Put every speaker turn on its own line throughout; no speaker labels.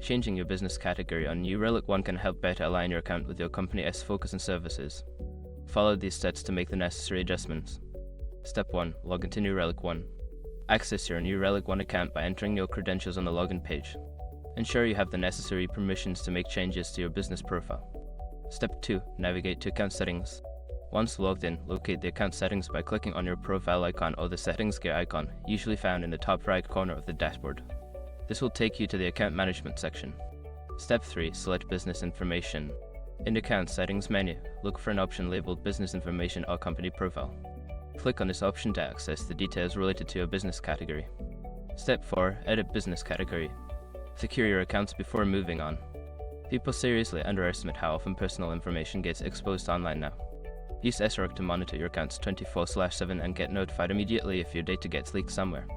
Changing your business category on New Relic 1 can help better align your account with your company's focus and services. Follow these steps to make the necessary adjustments. Step 1. Log into New Relic 1. Access your New Relic 1 account by entering your credentials on the login page. Ensure you have the necessary permissions to make changes to your business profile. Step 2. Navigate to Account Settings. Once logged in, locate the account settings by clicking on your profile icon or the settings gear icon, usually found in the top right corner of the dashboard. This will take you to the Account Management section. Step 3. Select Business Information. In the Account Settings menu, look for an option labeled Business Information or Company Profile. Click on this option to access the details related to your business category. Step 4. Edit Business Category. Secure your accounts before moving on. People seriously underestimate how often personal information gets exposed online now. Use SROC to monitor your accounts 24/7 and get notified immediately if your data gets leaked somewhere.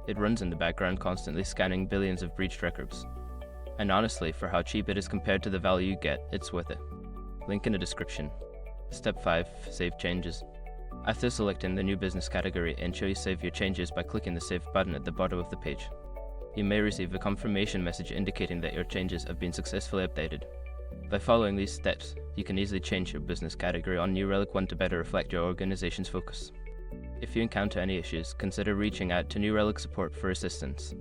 It runs in the background constantly scanning billions of breached records. And honestly, for how cheap it is compared to the value you get, it's worth it. Link in the description. Step 5. Save changes. After selecting the new business category, ensure you save your changes by clicking the Save button at the bottom of the page. You may receive a confirmation message indicating that your changes have been successfully updated. By following these steps, you can easily change your business category on New Relic 1 to better reflect your organization's focus. If you encounter any issues, consider reaching out to New Relic support for assistance.